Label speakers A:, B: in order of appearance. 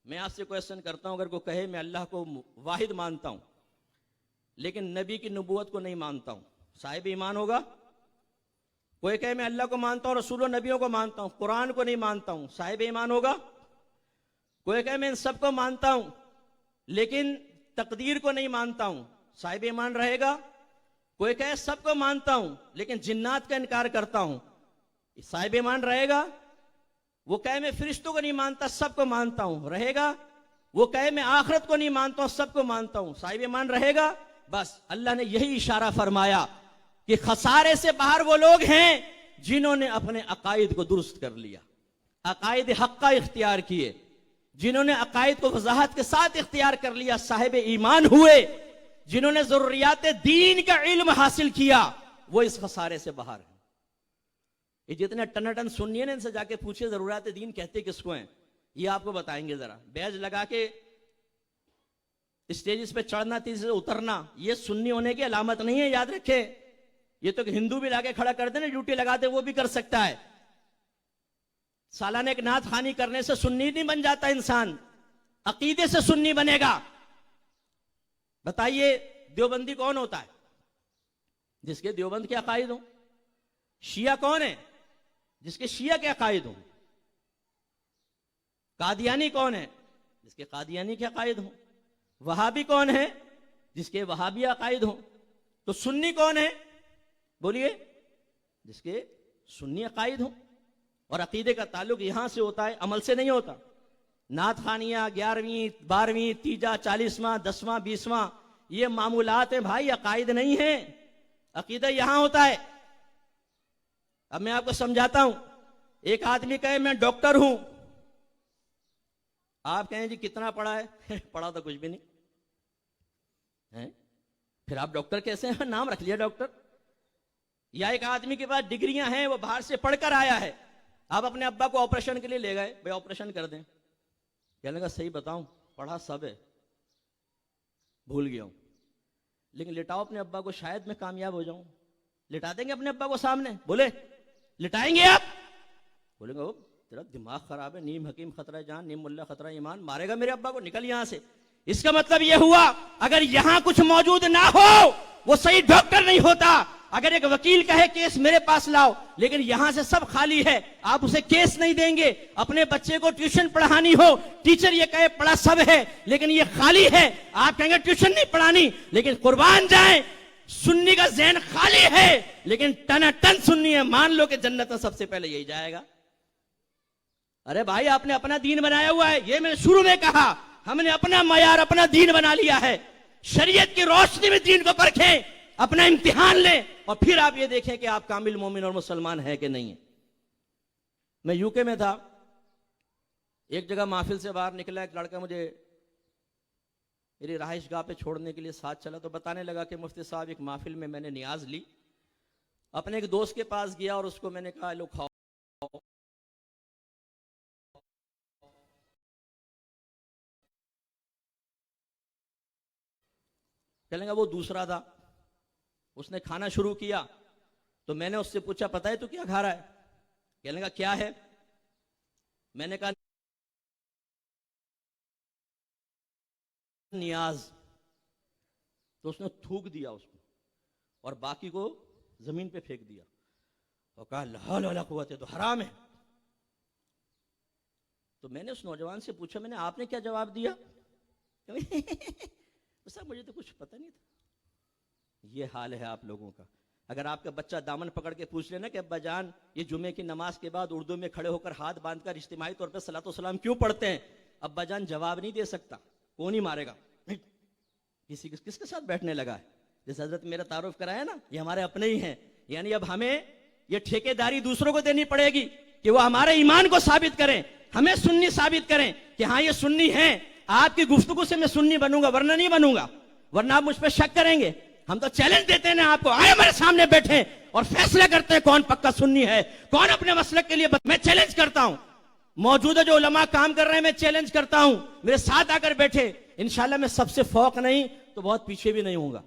A: میں آپ سے کوشچن کرتا ہوں، اگر کوئی کہے میں اللہ کو واحد مانتا ہوں لیکن نبی کی نبوت کو نہیں مانتا ہوں، صاحب ایمان ہوگا؟ کوئی کہے میں اللہ کو مانتا ہوں، رسول و نبیوں کو مانتا ہوں، قرآن کو نہیں مانتا ہوں، صاحب ایمان ہوگا؟ کوئی کہے میں ان سب کو مانتا ہوں لیکن تقدیر کو نہیں مانتا ہوں، صاحب ایمان رہے گا؟ کوئی کہے سب کو مانتا ہوں لیکن جنات کا انکار کرتا ہوں، صاحب ایمان رہے گا؟ وہ کہے میں فرشتوں کو نہیں مانتا، سب کو مانتا ہوں، رہے گا؟ وہ کہے میں آخرت کو نہیں مانتا ہوں، سب کو مانتا ہوں، صاحب ایمان رہے گا؟ بس اللہ نے یہی اشارہ فرمایا کہ خسارے سے باہر وہ لوگ ہیں جنہوں نے اپنے عقائد کو درست کر لیا، عقائد حقہ اختیار کیے، جنہوں نے عقائد کو وضاحت کے ساتھ اختیار کر لیا، صاحب ایمان ہوئے، جنہوں نے ضروریات دین کا علم حاصل کیا، وہ اس خسارے سے باہر ہیں۔ یہ جتنے ٹن سنیے نا، ان سے جا کے پوچھے ضروریات دین کہتے کس کو ہیں، یہ آپ کو بتائیں گے۔ ذرا بیج لگا کے اسٹیجز پہ چڑھنا، تیزی سے اترنا، یہ سنی ہونے کی علامت نہیں ہے، یاد رکھے۔ یہ تو ہندو بھی لا کے کھڑا کر دے نا، ڈیوٹی لگا دے، وہ بھی کر سکتا ہے۔ سالانہ ایک نعت خوانی کرنے سے سنی نہیں بن جاتا انسان، عقیدے سے سنی بنے گا۔ بتائیے دیوبندی کون ہوتا ہے؟ جس کے دیوبند کے عقائد ہوں۔ شیعہ کون ہے؟ جس کے شیعہ کے عقائد ہوں۔ قادیانی کون ہے؟ جس کے قادیانی کے عقائد ہوں۔ وہابی کون ہے؟ جس کے وہابی عقائد ہوں۔ تو سنی کون ہے؟ بولیے، جس کے سنی عقائد ہوں۔ اور عقیدے کا تعلق یہاں سے ہوتا ہے، عمل سے نہیں ہوتا۔ نعت خوانیاں 11ویں 12ویں تیجا 40واں 10واں 20واں یہ معمولات ہیں بھائی، عقائد نہیں ہیں۔ عقیدہ یہاں ہوتا ہے۔ اب میں آپ کو سمجھاتا ہوں۔ ایک آدمی کہے میں ڈاکٹر ہوں، آپ کہیں جی کتنا پڑھا ہے؟ پڑھا تو کچھ بھی نہیں، پھر آپ ڈاکٹر کیسے ہیں؟ نام رکھ لیا ڈاکٹر۔ یا ایک آدمی کے پاس ڈگریاں ہیں، وہ باہر سے پڑھ کر آیا ہے، آپ اپنے ابا کو آپریشن کے لیے لے گئے، بھائی آپریشن کر دیں، کہنے لگا صحیح بتاؤں پڑھا سب ہے، بھول گیا ہوں، لیکن لٹاؤ اپنے ابا کو، شاید میں کامیاب ہو جاؤں۔ لٹا دیں گے اپنے ابا کو سامنے؟ بولے لٹائیں گے آپ؟ بولیں گے تیرا دماغ خراب ہے، نیم حکیم خطرہ جان، نیم ملا خطرہ ایمان، مارے گا میرے ابا کو، نکل یہاں سے۔ اس کا مطلب یہ ہوا اگر یہاں کچھ موجود نہ ہو وہ صحیح ڈاکٹر نہیں ہوتا۔ اگر ایک وکیل کہے کیس میرے پاس لاؤ لیکن یہاں سے سب خالی ہے، آپ اسے کیس نہیں دیں گے۔ اپنے بچے کو ٹیوشن پڑھانی ہو، ٹیچر یہ کہے پڑھا سب ہے لیکن یہ خالی ہے، آپ کہیں گے ٹیوشن نہیں پڑھانی۔ لیکن قربان جائیں، سنی کا ذہن خالی ہے لیکن ٹن سنی ہے، مان لو کہ جنت میں سب سے پہلے یہی جائے گا۔ ارے بھائی آپ نے اپنا دین بنایا ہوا ہے، یہ میں نے شروع میں کہا، ہم نے اپنا معیار اپنا دین بنا لیا ہے۔ شریعت کی روشنی میں دین کو پرکھیں، اپنا امتحان لیں اور پھر آپ یہ دیکھیں کہ آپ کامل مومن اور مسلمان ہیں کہ نہیں ہیں۔ میں یو کے میں تھا، ایک جگہ محفل سے باہر نکلا، ایک لڑکا مجھے میری رہائش گاہ پہ چھوڑنے کے لیے ساتھ چلا، تو بتانے لگا کہ مفتی صاحب ایک محفل میں میں نے نیاز لی، اپنے ایک دوست کے پاس گیا اور اس کو میں نے کہا لو کھاؤ، کہنے لگا وہ دوسرا تھا۔ اس نے کھانا شروع کیا تو میں نے اس سے پوچھا پتہ ہے تو کیا کھا رہا ہے؟ کہنے لگا کیا ہے؟ میں نے کہا نیاز۔ تو اس نے تھوک دیا اس کو اور باقی کو زمین پہ پھینک دیا اور کہا لا حول ولا قوت، تو حرام ہے۔ تو میں نے اس نوجوان سے پوچھا، میں نے آپ نے کیا جواب دیا؟ صاحب مجھے تو کچھ پتہ نہیں تھا۔ یہ حال ہے آپ لوگوں کا۔ اگر آپ کا بچہ دامن پکڑ کے پوچھ لینا کہ ابا جان یہ جمعے کی نماز کے بعد اردو میں کھڑے ہو کر ہاتھ باندھ کر اجتماعی طور پہ صلاۃ و سلام کیوں پڑھتے ہیں، ابا جان جواب نہیں دے سکتا، کون ہی مارے گا، کس کے ساتھ بیٹھنے لگا ہے؟ جیسے حضرت میرا تعارف کرایا نا، یہ ہمارے اپنے ہی ہیں، یعنی اب ہمیں یہ ٹھیکیداری دوسروں کو دینی پڑے گی کہ وہ ہمارے ایمان کو ثابت کریں، ہمیں سنی ثابت کریں کہ ہاں یہ سنی ہیں۔ آپ کی گفتگو سے میں سنی بنوں گا، ورنہ نہیں بنوں گا، ورنہ آپ مجھ پہ شک کریں گے۔ ہم تو چیلنج دیتے ہیں نا آپ کو، آئے ہمارے سامنے بیٹھیں اور فیصلہ کرتے ہیں کون پکا سنی ہے، کون اپنے مسلک کے لیے میں چیلنج کرتا ہوں۔ موجودہ جو علماء کام کر رہے ہیں میں چیلنج کرتا ہوں، میرے ساتھ آ کر بیٹھے، انشاءاللہ میں سب سے فوق نہیں تو بہت پیچھے بھی نہیں ہوں گا۔